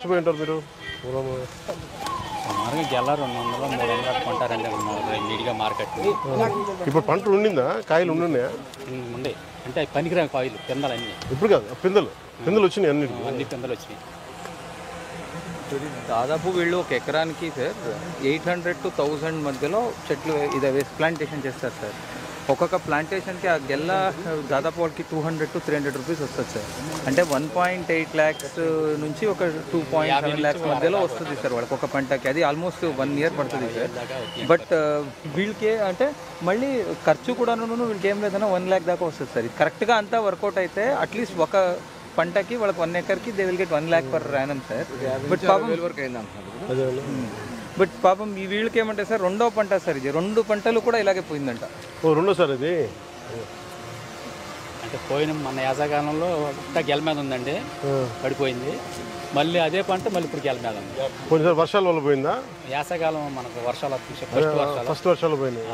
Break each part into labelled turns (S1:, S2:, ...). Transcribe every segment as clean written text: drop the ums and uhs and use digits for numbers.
S1: పోయింటారు మీరు
S2: సుమారుగా గెల 200 300 కొంటారండి నీట్గా మార్కెట్.
S1: ఇప్పుడు పంటలు ఉండిందా? కాయలు ఉండున్నాయా?
S2: ఉండే అంటే పనికిరాని కాయలు పిందలు అన్నీ.
S1: ఇప్పుడు కాదు, పిందలు వచ్చినాయి
S2: అన్ని పిందలు వచ్చినాయి.
S3: దాదాపు వీళ్ళు ఒక ఎకరానికి సార్ 800 to 1000 మధ్యలో చెట్లు ఇదే వేసి ప్లాంటేషన్ చేస్తారు సార్. ఒక్కొక్క ప్లాంటేషన్కి ఆ గెల్ల దాదాపు వాళ్ళకి 200 to 300 రూపీస్ వస్తుంది సార్. అంటే 1.8 lakhs నుంచి ఒక 2.7 lakhs మధ్యలో వస్తుంది సార్ వాళ్ళకి ఒక పంటకి. అది ఆల్మోస్ట్ 1 year పడుతుంది సార్. బట్ వీళ్ళకి అంటే మళ్ళీ ఖర్చు కూడా వీళ్ళకి ఏం లేదన్నా 1 lakh దాకా వస్తుంది సార్. ఇది కరెక్ట్గా అంతా వర్కౌట్ అయితే అట్లీస్ట్ ఒక పంటకి వాళ్ళకి 1 acreకి they will get 1 lakh per annum sir. But పాపం ఈ వీళ్ళకి ఏమంటే సార్ రెండో పంట సార్, ఇది 2 పంటలు కూడా ఇలాగే పోయిందంట.
S1: రెండో సార్ ఇది
S2: అంటే పోయిన మన యాసకాలంలో గెల మీద ఉందండి, పడిపోయింది. మళ్ళీ అదే పంట మళ్ళీ ఇప్పుడు గెల మీద ఉంది.
S1: కొన్నిసారి వర్షాల వల్ల పోయిందా?
S2: యాసకాలం మనకు వర్షాలు
S1: ఫస్ట్ వర్షాలు పోయినాయి.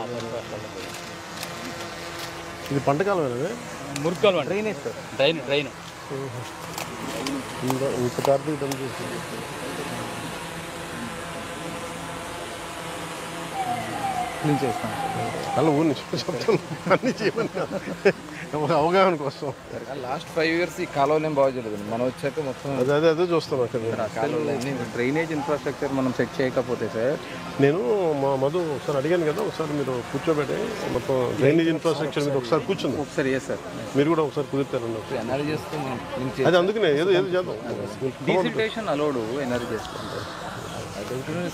S1: ఇది పంటకాలం
S2: మురుకాలు
S3: డ్రైనేజ్ సార్,
S2: డ్రైన్
S1: ఇంత కార్తీక పని చేస్తుంది.
S3: క్లీన్ చేస్తాం
S1: అలా ఊరి నుంచి చెప్తాను అన్నీ చేయమని ఒక అవగాహన కోసం.
S3: లాస్ట్ 5 years ఈ కాలువలు ఏం బాగా చేయలేదు, మనం వచ్చాక మొత్తం
S1: అదే చూస్తాం అక్కడ.
S3: డ్రైనేజ్ ఇన్ఫ్రాస్ట్రక్చర్ మనం సెట్ చేయకపోతే సార్.
S1: నేను మా మధు ఒకసారి అడిగాను కదా, ఒకసారి మీరు కూర్చోబెట్టి మొత్తం డ్రైనేజ్ ఇన్ఫ్రాస్ట్రక్చర్ మీద ఒకసారి కూర్చుంది.
S3: ఒకసారి సార్
S1: మీరు కూడా ఒకసారి కుదురుతారన్న
S3: ఎనర్జీ చేస్తాం.
S1: అది అందుకనే ఏదో చేద్దాం.
S3: డీసిల్టేషన్ అలౌడ్ ఎనర్జీ చేస్తాం సార్.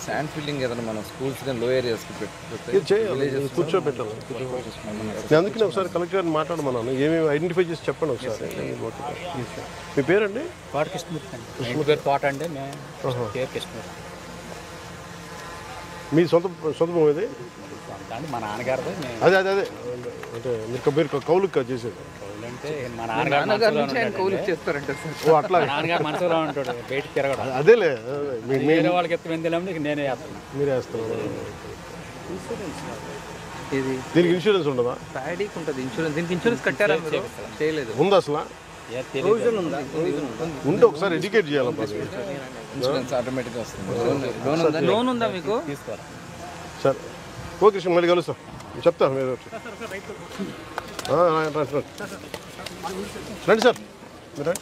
S3: శాండ్ ఫిల్లింగ్ ఏదైనా మనం స్కూల్స్ కానీ లో ఏరియాస్కి
S1: కూర్చోబెట్టాలి. నేను అందుకనే ఒకసారి కలెక్టర్ గారిని మాట్లాడమన్నాను, ఏమేమి ఐడెంటిఫై చేసి చెప్పండి ఒకసారి. మీ పేరండి?
S2: తోట కృష్ణమూర్తి పేరు తోట అండి, పేరు కృష్ణమూర్తి.
S1: మీ సొంత భూమి ఇది?
S2: మా నాన్నగారిది.
S1: అదే అంటే మీరు కౌలుకి చేసేది
S2: అంటే మా నాన్నగారు
S3: చేస్తారంటే
S1: అట్లా
S2: నాన్నగారు మనసులో ఉంటాడు, బయటికి తిరగడం.
S1: అదేలే
S2: వేరే వాళ్ళకి ఎత్తు వెందిలేమని నేనే వేస్తాను.
S1: మీరే వేస్తున్నారు.
S3: ఇది
S1: దీనికి ఇన్సూరెన్స్ ఉండదా?
S3: ప్యాడీకి ఉంటుంది ఇన్సూరెన్స్. దీనికి ఇన్సూరెన్స్ కట్టారా? చేయలేదు.
S1: ఉందా అసలు? ఉంటే ఒకసారి ఎడ్యుకేట్ చేయాలి.
S3: ఇన్సూరెన్స్ ఆటోమేటిక్గా వస్తుంది. లోన్ ఉందా మీకు?
S2: తీసుకోవాలి
S1: సార్. ఓకే కృష్ణ, మళ్ళీ కలుస్తాం, చెప్తా. మీరు రండి సార్, మీరు రండి.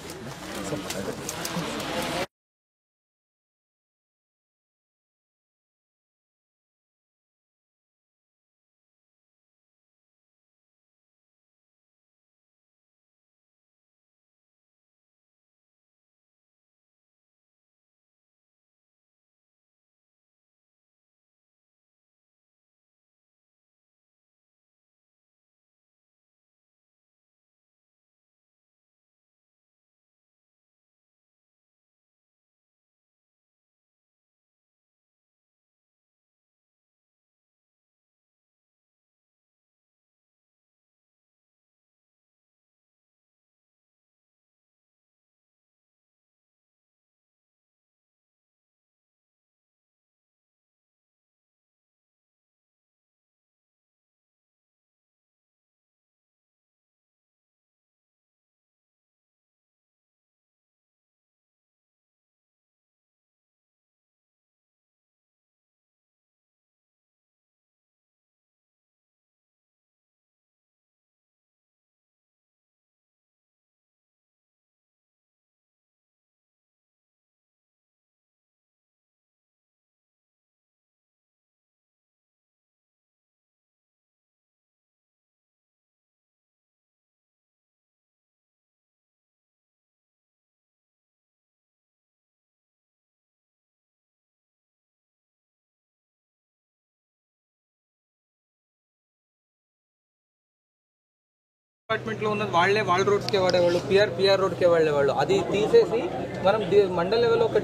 S3: డిపార్ట్మెంట్లో ఉన్నది వాళ్ళ రోడ్స్కే వాడేవాళ్ళు, పిఆర్ రోడ్కే వాడేవాళ్ళు. అది తీసేసి మనం మండల్ లెవెల్లో ఒక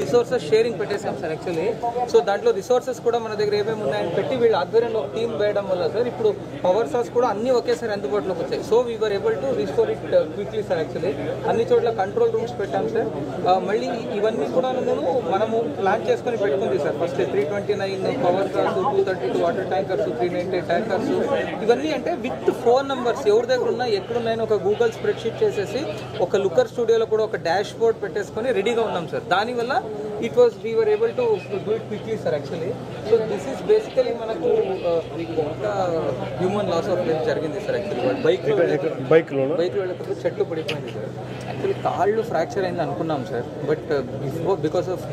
S3: రిసోర్సెస్ షేరింగ్ పెట్టేసాం సార్ యాక్చువల్లీ. సో దాంట్లో రిసోర్సెస్ కూడా మన దగ్గర ఏమేమి ఉన్నాయని పెట్టి వీళ్ళ ఆధ్వర్యంలో ఒక టీం వేయడం వల్ల సార్ ఇప్పుడు పవర్ సోర్స్ కూడా అన్ని ఒకేసారి అందుబాటులోకి వచ్చాయి. So we are able to restore it quickly sir actually. అన్ని చోట్ల కంట్రోల్ రూమ్స్ పెట్టాం సార్. మళ్ళీ ఇవన్నీ కూడా మనము ప్లాన్ చేసుకొని పెట్టుకుంది sir. First 329 power cars, 232 water tankers, 398 tankers, ఇవన్నీ అంటే విత్ ఫోన్ నెంబర్స్ ఎవరి దగ్గర ఉన్నా ఎక్కడున్నాయని ఒక గూగుల్ స్ప్రెడ్షీట్ చేసేసి ఒక లుకర్ స్టూడియోలో కూడా ఒక డాష్ బోర్డ్ పెట్టేసుకొని రెడీగా ఉన్నాం సార్. దానివల్ల we were able to do it quickly sir actually. So this is basically మనకు హ్యూమన్ లాస్ ఆఫ్ లైఫ్ జరిగింది సార్ యాక్చువల్లీ. బైక్ వెళ్ళకపోతే చెట్లు పడిపోయింది సార్. యాక్చువల్లీ కాళ్ళు ఫ్రాక్చర్ అయింది అనుకున్నాం సార్, బట్ బికాస్ ఆఫ్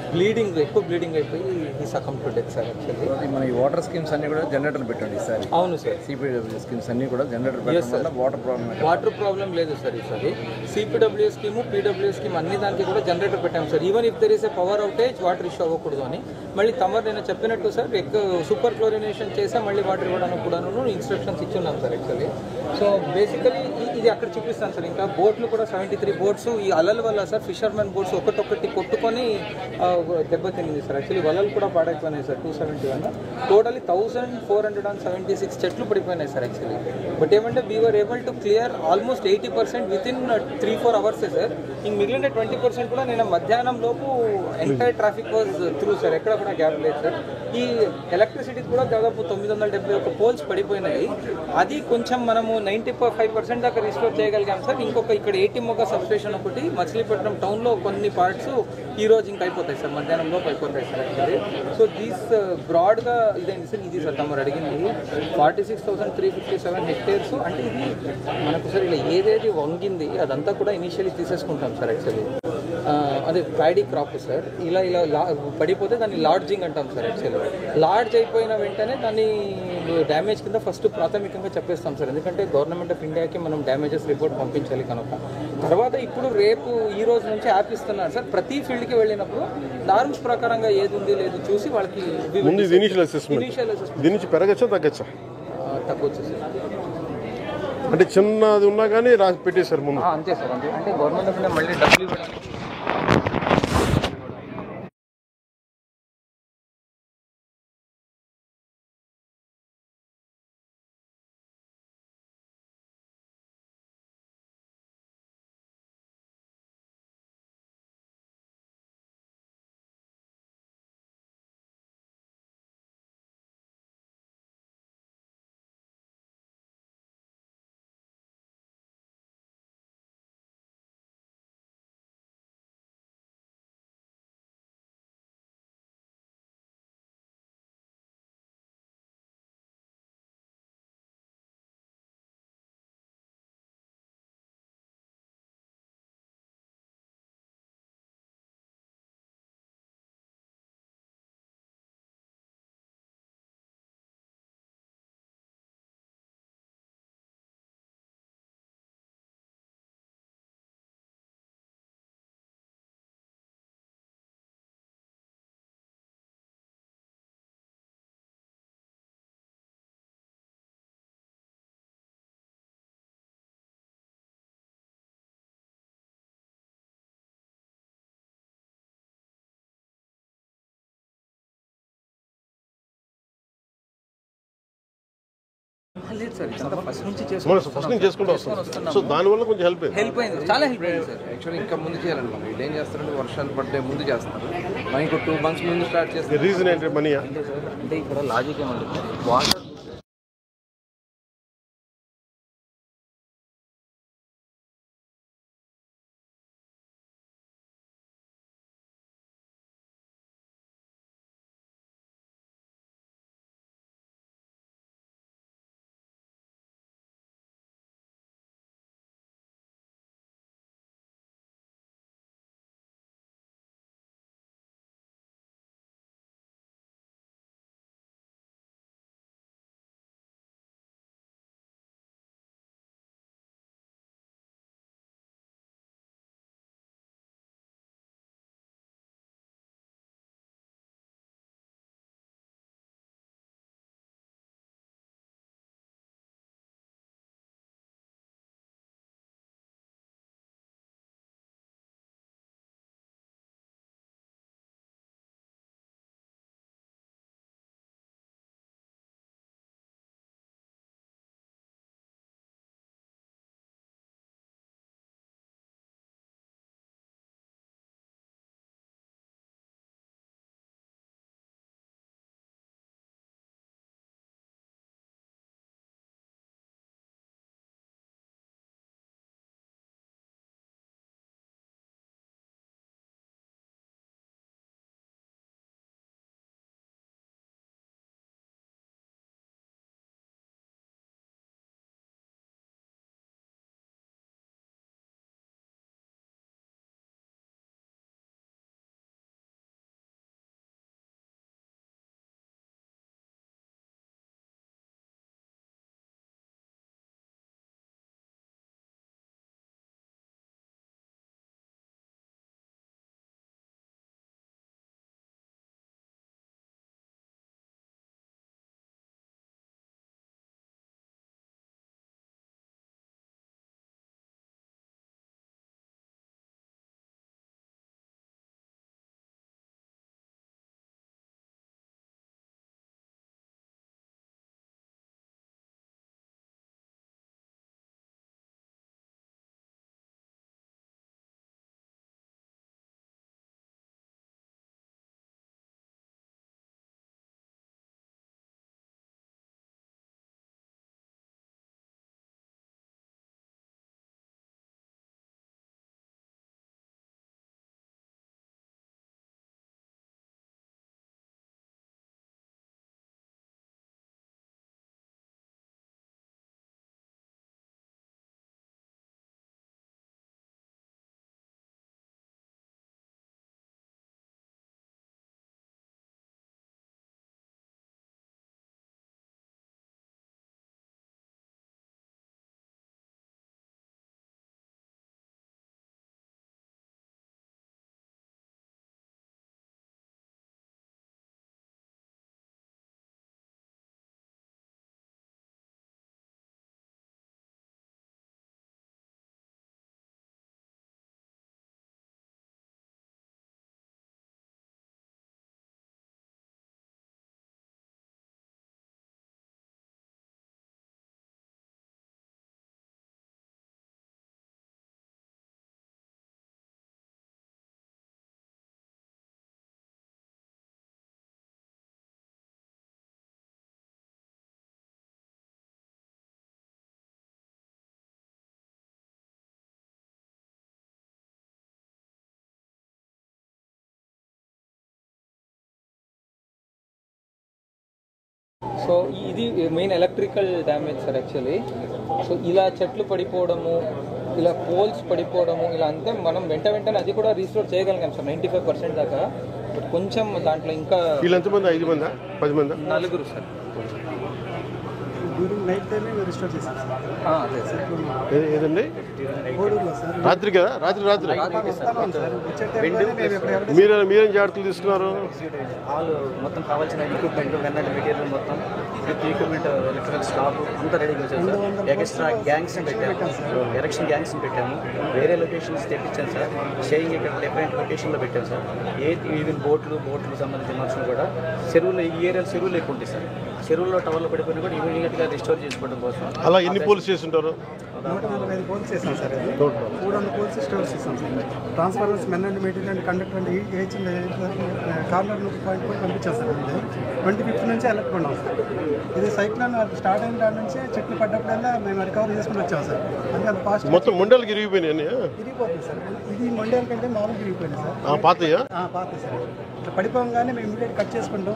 S3: ఎక్కువ బ్లీడింగ్ అయిపోయి ఈ succumb to death sir actually.
S4: మన ఈ వాటర్ స్కీమ్స్ అన్ని కూడా జనరేటర్ పెట్టండి సార్.
S3: అవును సార్,
S4: సిపిడబ్ల్యూ స్కీమ్స్ అన్ని కూడా జనరేటర్ పెట్టడం
S3: వాటర్ ప్రాబ్లం లేదు సార్ ఈసారి. సిపిడబ్ల్యూ స్కీమ్, పీడబ్ల్యూ స్కీమ్ అన్ని దానికి కూడా జనరేటర్ పెట్టాం sir. Even if there is a power outage water issue అవ్వకూడదు అని. మళ్ళీ తమరు నేను చెప్పినట్టు సార్ సూపర్ క్లోరినేషన్ చేసా మళ్ళీ వాటర్ ఇవ్వడానికి కూడా ఇన్స్ట్రక్షన్స్ ఇచ్చున్నాం సార్ యాక్చువల్లీ. సో బేసికలీ ఇది అక్కడ చూపిస్తాను సార్. ఇంకా బోట్లు కూడా 73 బోట్స్ ఈ అలల వల్ల సార్ ఫిషర్మెన్ బోట్స్ ఒకటొక్కటి కొట్టుకొని దెబ్బతింది సార్ యాక్చువల్లీ. వలలు కూడా పాడైపోయినాయి సార్. 271 టోటలీ 1476 చెట్లు పడిపోయినాయి సార్ యాక్చువల్లీ. బట్ ఏమంటే we are able to clear almost 80% within 3-4 అవర్సే సార్. ఇంక మిగిలిన 20% కూడా నేను మధ్యాహ్నం లోపు entire traffic was through sir. ఎక్కడ కూడా గ్యాప్ లేదు సార్. ఈ ఎలక్ట్రిసిటీ కూడా దాదాపు 971 పోల్స్ పడిపోయినాయి. అది కొంచెం మనము 95% దాకా రిస్టోర్ చేయగలిగాం సార్. ఇంకొక ఇక్కడ 80 మొగ్గ సబ్స్టేషన్ ఒకటి మచిలీపట్నం టౌన్లో కొన్ని పార్ట్స్ ఈ రోజు ఇంకా అయిపోతాయి సార్, మధ్యాహ్నంలో అయిపోతాయి సార్ యాక్చువల్లీ. సో దీస్ బ్రాడ్గా ఇదేంటి సార్, ఇది సార్ తమరు అడిగింది 46,357 హెక్టేర్స్. అంటే ఇది మనకు సార్ ఇలా ఏదేది వంగింది అదంతా కూడా ఇనిషియల్లీ తీసేసుకుంటాం సార్ యాక్చువల్లీ. అదే ప్యాడీ క్రాప్ సార్. ఇలా పడిపోతే దాన్ని లాడ్జింగ్ అంటాం సార్ యాక్చువల్లీ. లాడ్జ్ అయిపోయిన వెంటనే దాన్ని డ్యామేజ్ కింద ఫస్ట్ ప్రాథమికంగా చెప్పేస్తాం సార్. ఎందుకంటే గవర్నమెంట్ ఆఫ్ ఇండియాకి మనం డ్యామేజెస్ రిపోర్ట్ పంపించాలి కనుక. తర్వాత ఇప్పుడు రేపు ఈ రోజు నుంచి యాప్ ఇస్తున్నారు సార్. ప్రతి ఫీల్డ్కి వెళ్ళినప్పుడు నార్మ్స్ ప్రకారంగా ఏది ఉంది లేదు చూసి వాళ్ళకి ఇనిషియల్ అసెస్మెంట్
S1: పెరగచ్చా తగ్గచ్చా?
S3: తగ్గొచ్చు సార్.
S1: అంటే చిన్నది ఉన్నా కానీ రాసి పెట్టేశారు ముందు.
S3: అంతే సార్, అంతే. అంటే గవర్నమెంట్ ఆఫ్ ఇండియా మళ్ళీ డబ్బులు ఇవ్వడం లేదు సార్. ఫస్ట్ నుంచి
S1: చేసుకుంటూ వస్తాం. సో దానివల్ల కొంచెం హెల్ప్
S3: అయింది, చాలా హెల్ప్ అయింది సార్.
S4: యాక్చువల్లీ ఇంకా ముందు చేయాలండి. మనం వీళ్ళు ఏం చేస్తారంటే వర్షాలు పడ్డే ముందు చేస్తారు. మనం ఇంకో 2 months ముందు స్టార్ట్ చేస్తాం.
S1: రీజన్ ఏంటి? మనీ
S3: అంటే ఇక్కడ లాజిక్ ఏమంటుంది, వాటర్ సో ఇది main electrical damage sir actually. So ఇలా చెట్లు పడిపోవడము, ఇలా పోల్స్ పడిపోవడము, ఇలా అంతే మనం వెంటనే అది కూడా రీస్టోర్ చేయగలిగాం సార్ 95% దాకా. బట్ కొంచెం దాంట్లో ఇంకా
S1: వీళ్ళు ఎంతమంది? 5 మందా 10 మందా?
S3: 4 సార్.
S5: నైట్ టైమే రిస్టోర్ చేశాం
S3: అదే సార్.
S1: ఏదండి?
S5: కోడూరులో సార్
S1: రాత్రి కదా? రాత్రి
S5: సార్
S1: మీరేం జాగ్రత్తలు తీసుకున్నారు?
S5: వాళ్ళు మొత్తం కావాల్సిన ఎక్విప్మెంట్ వెన్నెల మెటీరియల్ మొత్తం ఎక్విప్మెంట్ ఎలక్ట్రికల్ స్టాఫ్ అంతా రెడీగా వచ్చాం సార్. ఎక్స్ట్రా గ్యాంగ్స్ పెట్టాము, ఎలక్షన్ గ్యాంగ్స్ పెట్టాము, వేరే లొకేషన్స్ తెప్పించాం సార్. స్టేయింగ్ ఇక్కడ డిఫరెంట్ లొకేషన్లో పెట్టాం సార్. ఈవెన్ బోట్లు సంబంధించిన మనుషులు కూడా చెరువులు, ఈ ఏరియాలో చెరువులు ఎక్కువ ఉంటాయి సార్. చెరువుల్లో టవర్లో పడిపోయినా కూడా ఇమీడియట్గా రిస్టోర్ చేసుకోవడం కోసం
S1: అలా ఎన్ని పోల్స్ చేసి ఉంటారు?
S5: 145 పోల్స్ చేసాం సార్. 400 పోల్స్ స్టోర్ చేసాం sir. Transformers men and material and conductor and AH corner point కూడా పంపించాం సార్. 25th నుంచి అలర్ట్ పడినాం సార్. ఇది సైక్లోన్ స్టార్ట్ అయిన దాని నుంచి చెట్లు పడ్డప్పుడల్లా మేము రికవర్ చేసుకుని వచ్చాం సార్. అంటే అంత ఫాస్ట్
S1: మొత్తం ముండలకి ఇరిగిపోయినాయి.
S5: ఇరిగిపోతుంది సార్. ఇది మండేల కంటే మామూలుగా ఇరిగిపోయింది సార్.
S1: పాతయ్యా?
S5: పాత సార్. ఇట్లా పడిపోగానే మేము ఇమీడియట్ కట్ చేసుకుంటాం.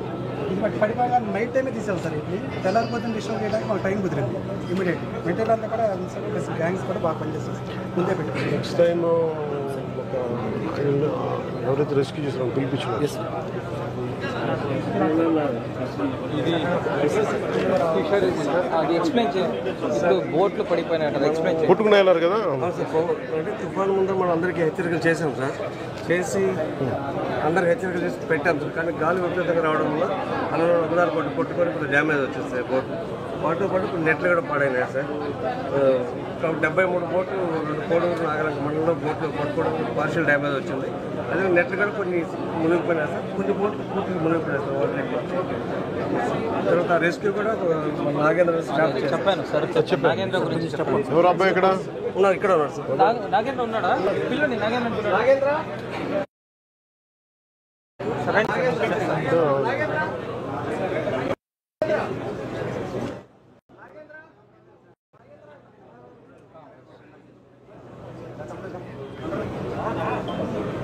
S5: ఇది పడిపోగానే నైట్ టైమే తీసాం సార్. ఇది తెల్లారిపోతుంది డిస్టర్బ్ చేయడానికి మాకు టైం కుదిరింది. ఇమీడియట్ మెటీరియల్ అంతా కూడా గ్యాంగ్స్ కూడా బాగా పనిచేస్తుంది సార్. ముందే పెట్టుకుంటాం.
S1: నెక్స్ట్ టైం ఎవరైతే రెస్క్యూ చేసిన పిలిపించారు.
S3: అది ఎక్స్ప్లెయిన్ చేయండి. ఇప్పుడు బోట్లు పడిపోయినట్టు ఎక్స్ప్లెయిన్ చేయండి.
S1: కొట్టుకుని వెళ్ళారు కదా?
S6: అంటే తుఫాను ముందు మనం అందరికీ హెచ్చరికలు చేసాం సార్. చేసి అందరికి హెచ్చరికలు చేసి పెట్టాం సార్. కానీ గాలి విపరీతంగా రావడం వల్ల అన్నదాలు కొట్టుకొని కొంచెం డ్యామేజ్ వచ్చింది సార్. వాటితో పాటు నెట్లు కూడా పాడైనాయి సార్. 73 బోట్లు, 2 కోడూరు నాగరంగ మండలంలో బోట్లు కొట్టుకోవడం పార్షియల్ డ్యామేజ్ వచ్చింది. అదే నెట్లు కూడా కొన్ని మునిగిపోయినాయి సార్. కొన్ని బోట్లు పూర్తిగా మునిగిపోయినాయి సార్ వాటర్ ఎక్కువ. తర్వాత రెస్క్యూ కూడా నాగేంద్ర
S3: చెప్పాను సార్. నాగేంద్ర గురించి చెప్పండి.
S1: ఎవరు అబ్బాయి ఇక్కడ
S6: ఉన్నారు? ఇక్కడ ఉన్నారు సార్.
S3: నాగేంద్ర ఉన్నాడా? పిల్లండి నాగేంద్ర. సరే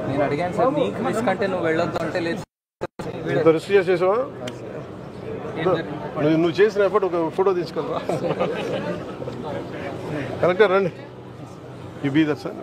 S3: నేను అడిగాను సార్, నీకు రిస్క్ అంటే నువ్వు వెళ్ళొద్దు అంటే లేదు.
S1: రెస్క్యూ చేసేసావా? నువ్వు చేసిన ఎఫర్ట్ ఒక ఫోటో తీసుకెళ్ళరా? కరెక్టా? రండి. You be that sir.